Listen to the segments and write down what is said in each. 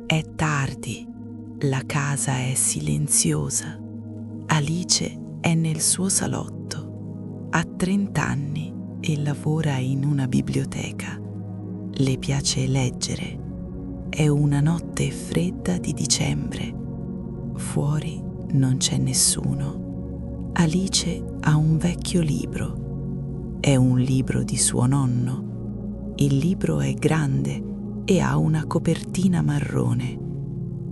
È tardi, la casa è silenziosa. Alice è nel suo salotto. Ha 30 anni e lavora in una biblioteca. Le piace leggere. È una notte fredda di dicembre. Fuori non c'è nessuno. Alice ha un vecchio libro. È un libro di suo nonno. Il libro è grande e ha una copertina marrone.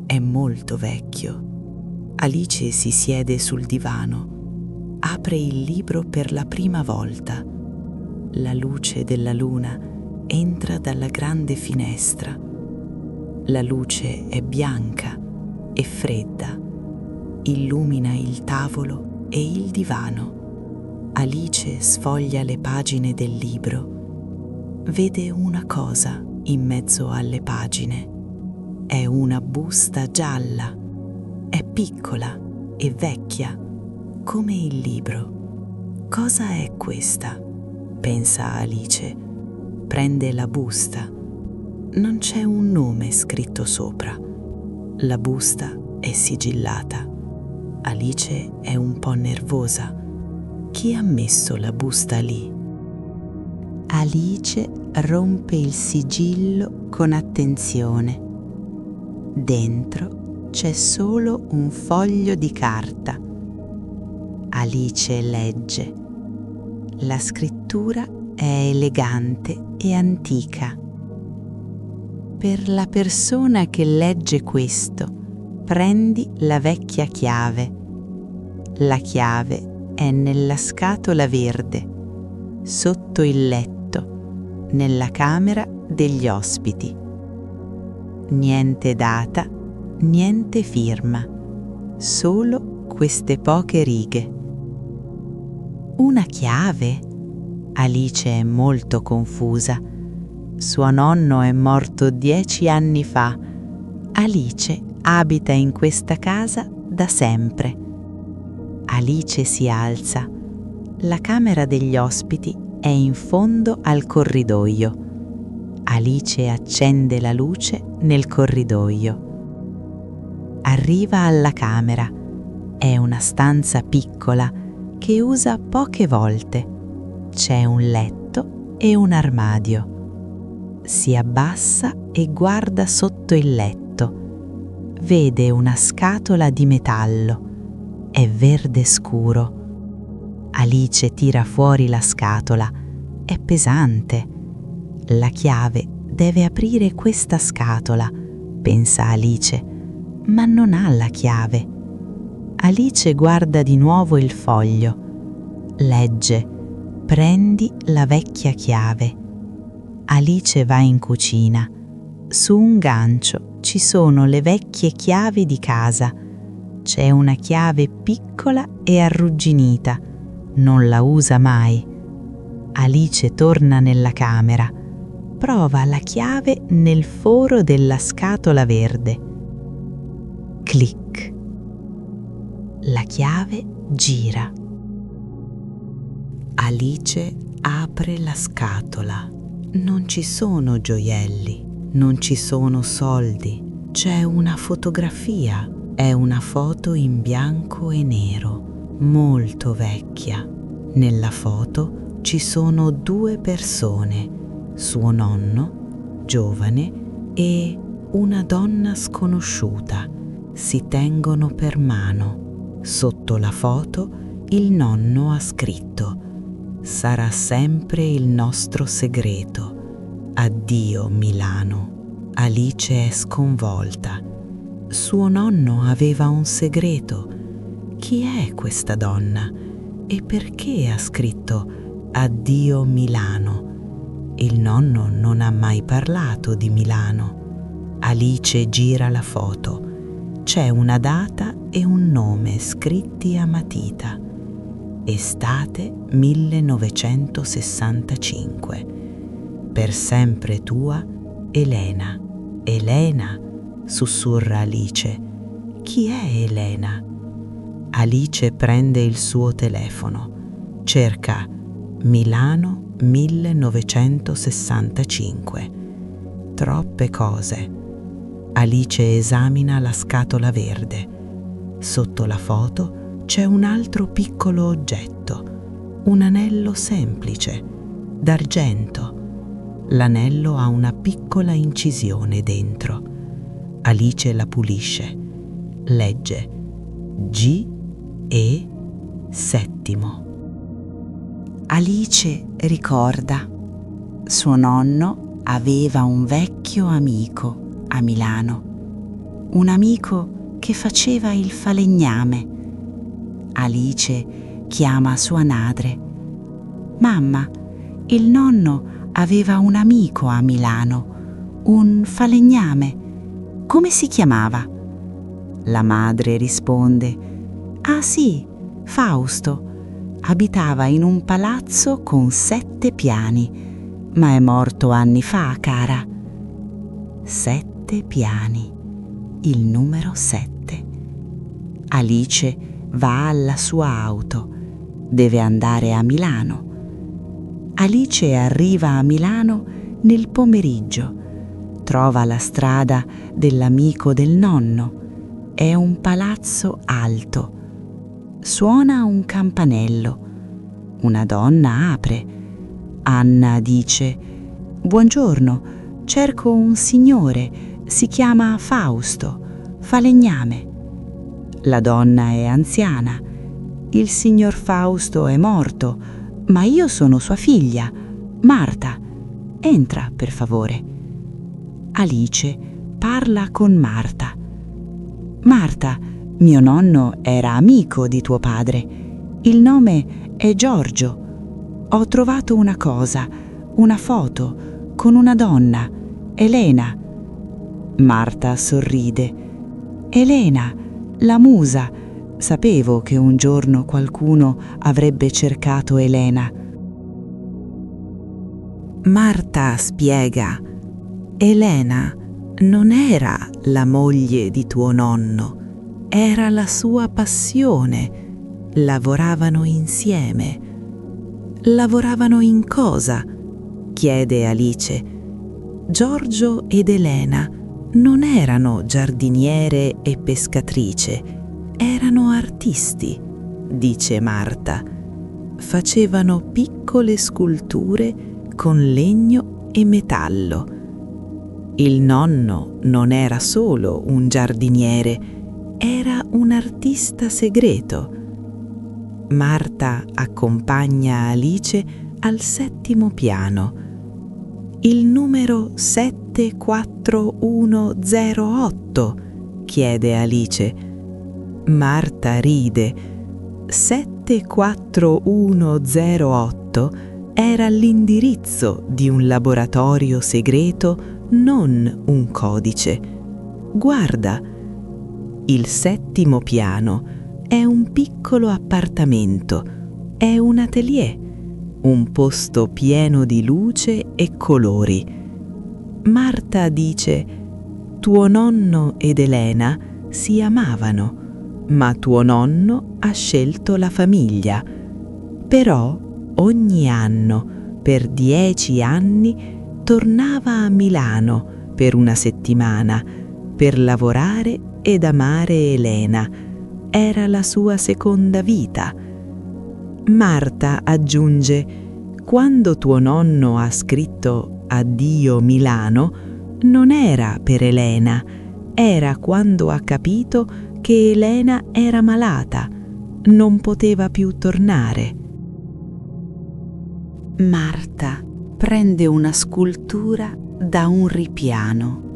È molto vecchio. Alice si siede sul divano. Apre il libro per la prima volta. La luce della luna entra dalla grande finestra. La luce è bianca e fredda. Illumina il tavolo e il divano. Alice sfoglia le pagine del libro. Vede una cosa in mezzo alle pagine. È una busta gialla. È piccola e vecchia, come il libro. Cosa è questa? Pensa Alice. Prende la busta. Non c'è un nome scritto sopra. La busta è sigillata. Alice è un po' nervosa. Chi ha messo la busta lì? Alice rompe il sigillo con attenzione. Dentro c'è solo un foglio di carta. Alice legge. La scrittura è elegante e antica. Per la persona che legge questo, prendi la vecchia chiave. La chiave è nella scatola verde, sotto il letto, nella camera degli ospiti. Niente data, niente firma, solo queste poche righe. Una chiave? Alice è molto confusa. Suo nonno è morto 10 anni fa. Alice abita in questa casa da sempre. Alice si alza. La camera degli ospiti è in fondo al corridoio. Alice accende la luce nel corridoio. Arriva alla camera. È una stanza piccola che usa poche volte. C'è un letto e un armadio. Si abbassa e guarda sotto il letto. Vede una scatola di metallo. È verde scuro. Alice tira fuori la scatola. È pesante. La chiave deve aprire questa scatola, pensa Alice, ma non ha la chiave. Alice guarda di nuovo il foglio. Legge: prendi la vecchia chiave. Alice va in cucina. Su un gancio ci sono le vecchie chiavi di casa. C'è una chiave piccola e arrugginita. Non la usa mai. Alice torna nella camera. Prova la chiave nel foro della scatola verde. Clic. La chiave gira. Alice apre la scatola. Non ci sono gioielli, non ci sono soldi. C'è una fotografia. È una foto in bianco e nero, molto vecchia. Nella foto ci sono 2 persone, suo nonno, giovane, e una donna sconosciuta. Si tengono per mano. Sotto la foto il nonno ha scritto: «Sarà sempre il nostro segreto. Addio Milano». Alice è sconvolta. Suo nonno aveva un segreto. Chi è questa donna? E perché ha scritto «Addio Milano»? Il nonno non ha mai parlato di Milano. Alice gira la foto. C'è una data e un nome scritti a matita. Estate 1965. Per sempre tua, Elena. Elena, sussurra Alice. Chi è Elena? Alice prende il suo telefono. Cerca Milano 1965. Troppe cose. Alice esamina la scatola verde. Sotto la foto c'è un altro piccolo oggetto, un anello semplice, d'argento. L'anello ha una piccola incisione dentro. Alice la pulisce. Legge G.E. Settimo. Alice ricorda. Suo nonno aveva un vecchio amico a Milano, un amico che faceva il falegname. Alice chiama sua madre. Mamma, il nonno aveva un amico a Milano, un falegname. Come si chiamava? La madre risponde: Ah sì, Fausto. Abitava in un palazzo con 7 piani, ma è morto anni fa, cara. 7 piani, il numero 7. Alice va alla sua auto. Deve andare a Milano. Alice arriva a Milano nel pomeriggio. Trova la strada dell'amico del nonno. È un palazzo alto. Suona un campanello. Una donna apre. Anna dice: Buongiorno, cerco un signore, si chiama Fausto, falegname. La donna è anziana. Il signor Fausto è morto, ma io sono sua figlia, Marta. Entra, per favore. Alice parla con Marta. Marta, mio nonno era amico di tuo padre. Il nome è Giorgio. Ho trovato una cosa, una foto, con una donna, Elena. Marta sorride. Elena, la musa. Sapevo che un giorno qualcuno avrebbe cercato Elena. Marta spiega: Elena non era la moglie di tuo nonno, era la sua passione. Lavoravano insieme. Lavoravano in cosa? Chiede Alice. Giorgio ed Elena non erano giardiniere e pescatrice, erano artisti, dice Marta. Facevano piccole sculture con legno e metallo. Il nonno non era solo un giardiniere, era un artista segreto. Marta accompagna Alice al 7° piano. Il numero 74108, chiede Alice. Marta ride. 74108 era l'indirizzo di un laboratorio segreto, non un codice. Guarda, il 7° piano è un piccolo appartamento, è un atelier, un posto pieno di luce e colori. Marta dice: tuo nonno ed Elena si amavano, ma tuo nonno ha scelto la famiglia. Però ogni anno, per 10 anni, tornava a Milano per una settimana per lavorare ed amare Elena. Era la sua seconda vita. Marta aggiunge: quando tuo nonno ha scritto Addio Milano, non era per Elena, era quando ha capito che Elena era malata, non poteva più tornare. Marta prende una scultura da un ripiano.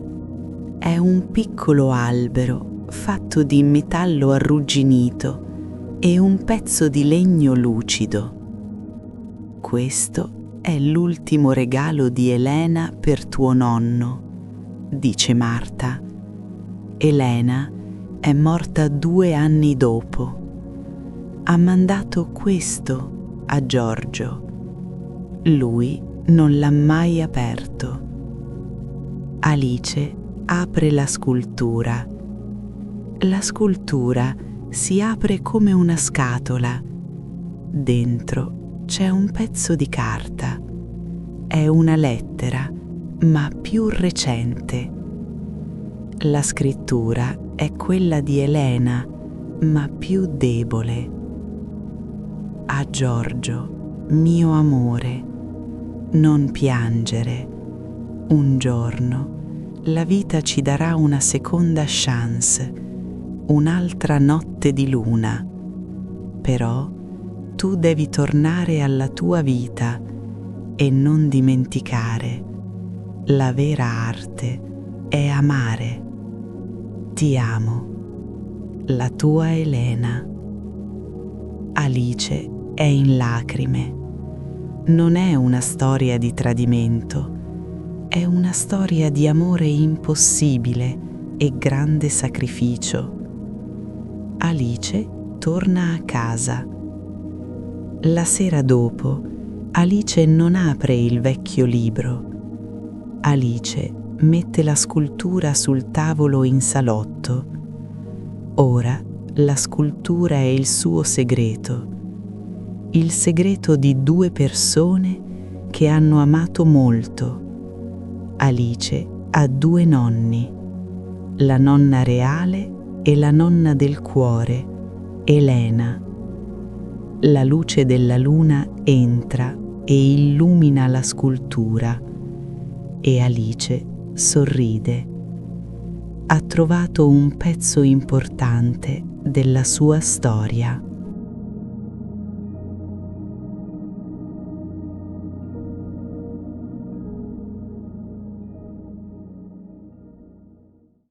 È un piccolo albero fatto di metallo arrugginito e un pezzo di legno lucido. Questo è l'ultimo regalo di Elena per tuo nonno, dice Marta. Elena è morta 2 anni dopo. Ha mandato questo a Giorgio. Lui non l'ha mai aperto. Alice apre la scultura. La scultura si apre come una scatola. Dentro c'è un pezzo di carta. È una lettera, ma più recente. La scrittura è quella di Elena, ma più debole. A Giorgio, mio amore, non piangere. Un giorno la vita ci darà una seconda chance, un'altra notte di luna. Però tu devi tornare alla tua vita e non dimenticare. La vera arte è amare. Ti amo. La tua Elena. Alice è in lacrime. Non è una storia di tradimento, è una storia di amore impossibile e grande sacrificio. Alice torna a casa. La sera dopo, Alice non apre il vecchio libro. Alice mette la scultura sul tavolo in salotto. Ora la scultura è il suo segreto, il segreto di due persone che hanno amato molto. Alice ha due nonni, la nonna reale e la nonna del cuore, Elena. La luce della luna entra e illumina la scultura e Alice sorride. Ha trovato un pezzo importante della sua storia.